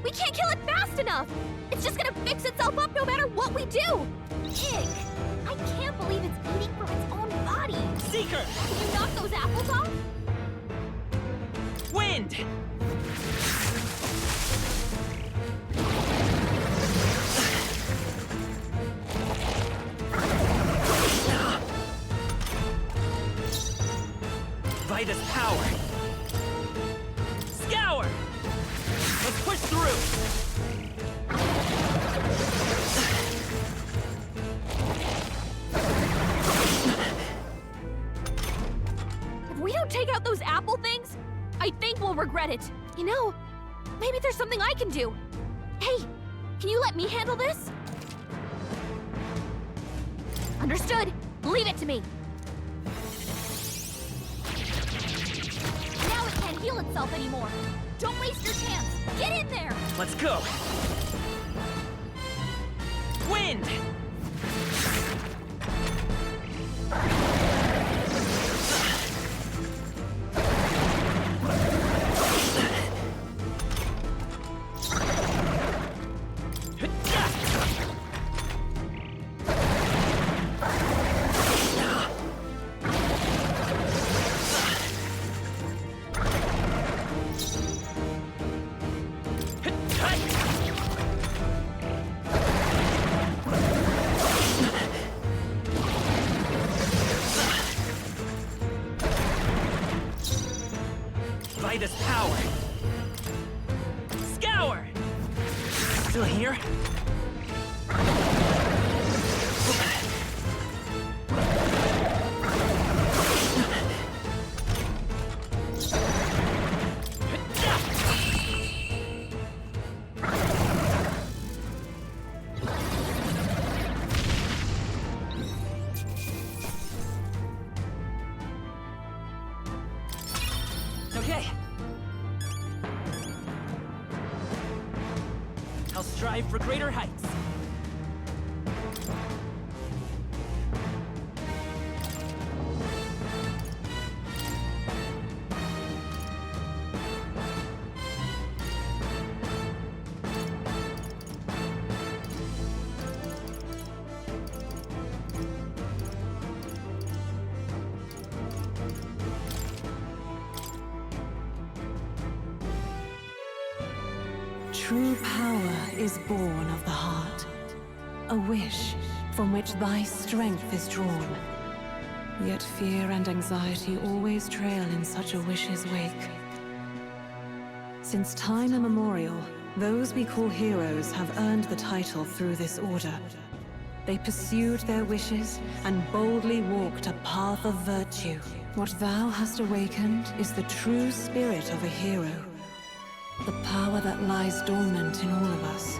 We can't kill it fast enough! It's just gonna fix itself up no matter what we do! Ig! I can't believe it's eating from its own body! Seeker! Can you knock those apples off? Wind! Vitus power! Scour! Let's push through! If we don't take out those apple things, I think we'll regret it. You know, maybe there's something I can do. Hey, can you let me handle this? Understood. Leave it to me. Now it can't heal itself anymore. Don't waste your chance. Get in there! Let's go! Wind! Vitus power! Scour! Still here? Okay. I'll strive for greater heights. True power is born of the heart. A wish from which thy strength is drawn. Yet fear and anxiety always trail in such a wish's wake. Since time immemorial, those we call heroes have earned the title through this order. They pursued their wishes and boldly walked a path of virtue. What thou hast awakened is the true spirit of a hero. The power that lies dormant in all of us.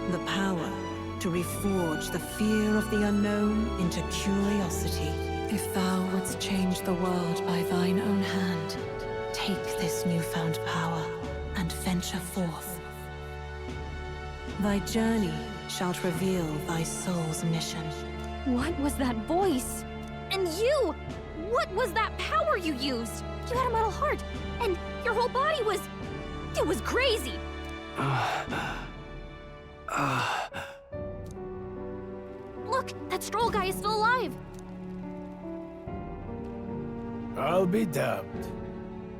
The power to reforge the fear of the unknown into curiosity. If thou wouldst change the world by thine own hand, take this newfound power and venture forth. Thy journey shalt reveal thy soul's mission. What was that voice? And you! What was that power you used? You had a metal heart, and your whole body was... It was crazy! Look, that Stroll guy is still alive! I'll be damned.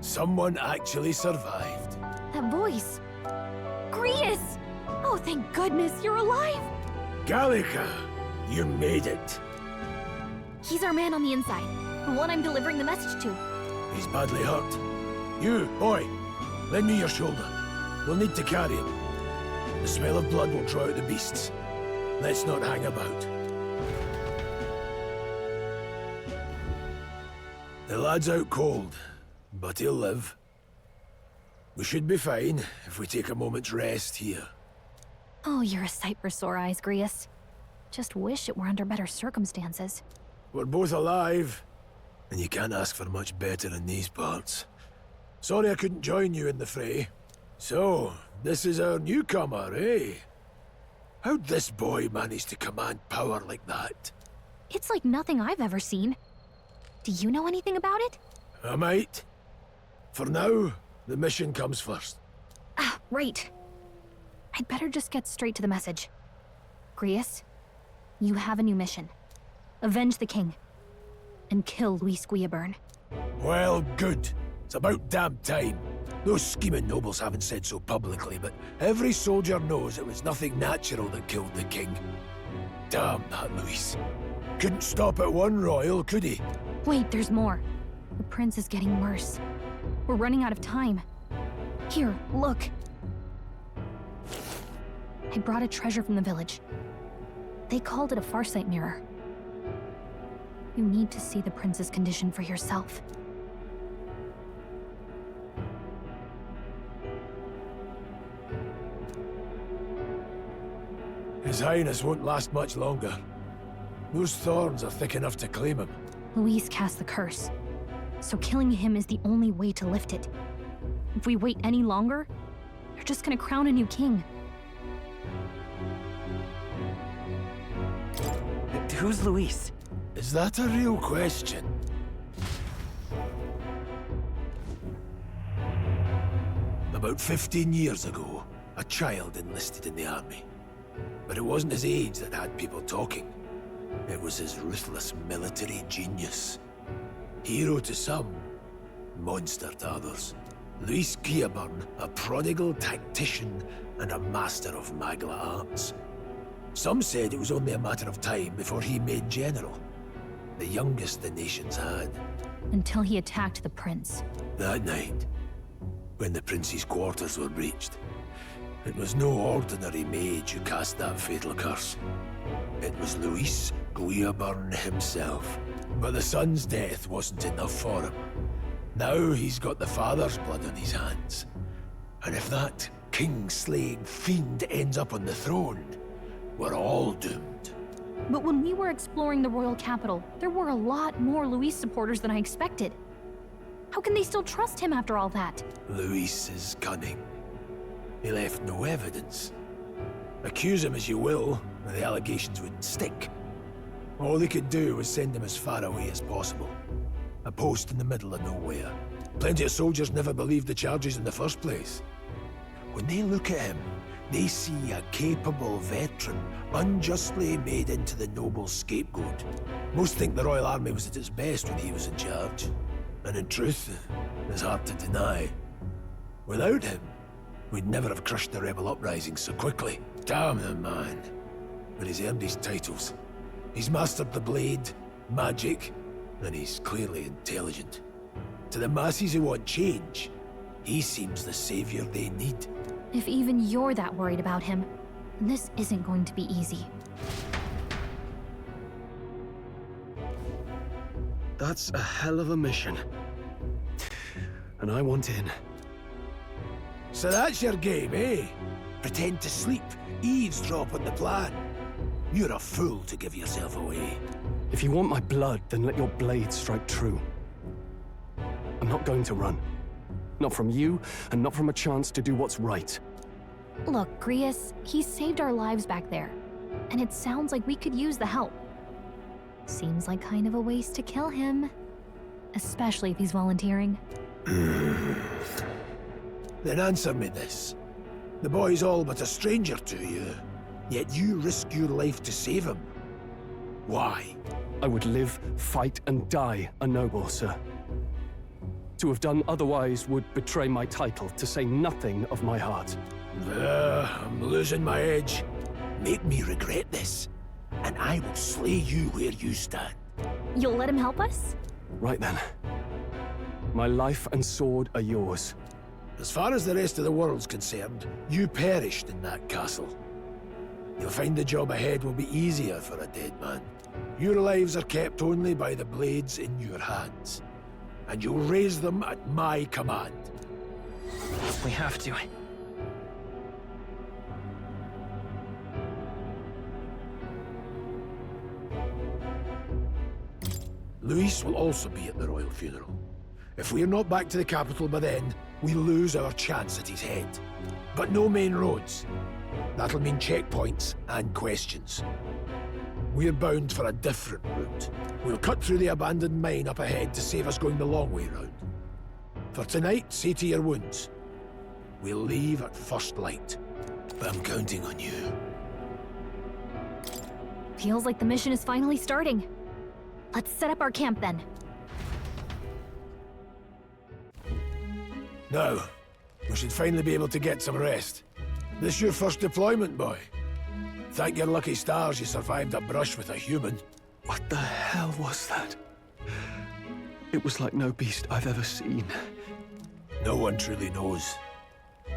Someone actually survived. That voice... Grius! Oh, thank goodness, you're alive! Gallica, you made it. He's our man on the inside, the one I'm delivering the message to. He's badly hurt. You, boy, lend me your shoulder. We'll need to carry him. The smell of blood will draw out the beasts. Let's not hang about. The lad's out cold, but he'll live. We should be fine if we take a moment's rest here. Oh, you're a sight for sore eyes, Grius. Just wish it were under better circumstances. We're both alive, and you can't ask for much better in these parts. Sorry I couldn't join you in the fray. So, this is our newcomer, eh? How'd this boy manage to command power like that? It's like nothing I've ever seen. Do you know anything about it? I might. For now, the mission comes first. Ah, right. I'd better just get straight to the message. Grius, you have a new mission. Avenge the king. And kill Luis Guillaburn. Well, good. It's about damn time. Those scheming nobles haven't said so publicly, but every soldier knows it was nothing natural that killed the king. Damn that Luis. Couldn't stop at one royal, could he? Wait, there's more. The prince is getting worse. We're running out of time. Here, look. I brought a treasure from the village. They called it a farsight mirror. You need to see the prince's condition for yourself. His Highness won't last much longer. Those thorns are thick enough to claim him. Luis cast the curse, so killing him is the only way to lift it. If we wait any longer, they're just gonna crown a new king. Who's Luis? Is that a real question? About 15 years ago, a child enlisted in the army. But it wasn't his age that had people talking. It was his ruthless military genius. Hero to some, monster to others. Luis Guillaburn, a prodigal tactician and a master of Magla arts. Some said it was only a matter of time before he made general. The youngest the nation's had. Until he attacked the prince. That night, when the prince's quarters were breached, it was no ordinary mage who cast that fatal curse. It was Luis Guillaburn himself. But the son's death wasn't enough for him. Now he's got the father's blood on his hands. And if that king-slaying fiend ends up on the throne, we're all doomed. But when we were exploring the royal capital, there were a lot more Luis supporters than I expected. How can they still trust him after all that? Luis is cunning. He left no evidence. Accuse him as you will, the allegations wouldn't stick. All they could do was send him as far away as possible. A post in the middle of nowhere. Plenty of soldiers never believed the charges in the first place. When they look at him, they see a capable veteran, unjustly made into the noble scapegoat. Most think the Royal Army was at its best when he was in charge. And in truth, it's hard to deny. Without him, we'd never have crushed the rebel uprising so quickly. Damn the man. But he's earned his titles. He's mastered the blade, magic, and he's clearly intelligent. To the masses who want change, he seems the savior they need. If even you're that worried about him, this isn't going to be easy. That's a hell of a mission. And I want in. So that's your game, eh? Pretend to sleep, eavesdrop on the plan. You're a fool to give yourself away. If you want my blood, then let your blade strike true. I'm not going to run. Not from you, and not from a chance to do what's right. Look, Grius, he saved our lives back there. And it sounds like we could use the help. Seems like kind of a waste to kill him. Especially if he's volunteering. Then answer me this. The boy's all but a stranger to you, yet you risk your life to save him. Why? I would live, fight, and die a noble, sir. To have done otherwise would betray my title, to say nothing of my heart. I'm losing my edge. Make me regret this, and I will slay you where you stand. You'll let him help us? Right then. My life and sword are yours. As far as the rest of the world's concerned, you perished in that castle. You'll find the job ahead will be easier for a dead man. Your lives are kept only by the blades in your hands. And you'll raise them at my command. We have to. Luis will also be at the royal funeral. If we're not back to the capital by then, we lose our chance at his head. But no main roads. That'll mean checkpoints and questions. We're bound for a different route. We'll cut through the abandoned mine up ahead to save us going the long way round. For tonight, see to your wounds. We'll leave at first light. I'm counting on you. Feels like the mission is finally starting. Let's set up our camp then. Now, we should finally be able to get some rest. This your first deployment, boy? Thank your lucky stars you survived a brush with a human. What the hell was that? It was like no beast I've ever seen. No one truly knows.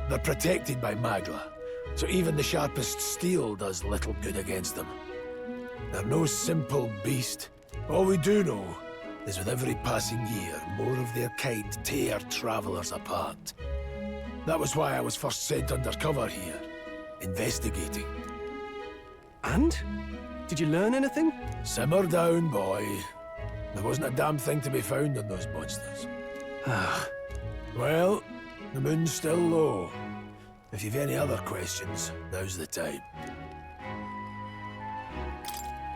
They're protected by Magla, so even the sharpest steel does little good against them. They're no simple beast. All we do know is with every passing year, more of their kind tear travelers apart. That was why I was first sent undercover here, investigating. And? Did you learn anything? Simmer down, boy. There wasn't a damn thing to be found on those monsters. Well, the moon's still low. If you've any other questions, now's the time.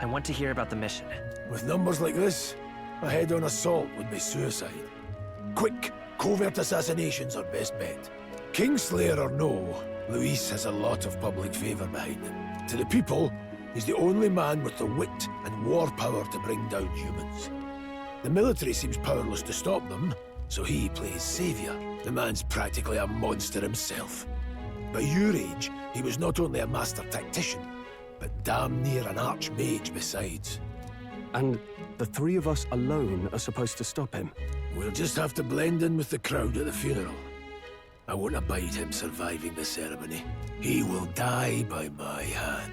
I want to hear about the mission. With numbers like this, a head-on assault would be suicide. Quick, covert assassinations are best bet. Kingslayer or no, Luis has a lot of public favor behind him. To the people, he's the only man with the wit and war power to bring down humans. The military seems powerless to stop them, so he plays savior. The man's practically a monster himself. By your age, he was not only a master tactician, but damn near an archmage besides. And the three of us alone are supposed to stop him? We'll just have to blend in with the crowd at the funeral. I won't abide him surviving the ceremony. He will die by my hand.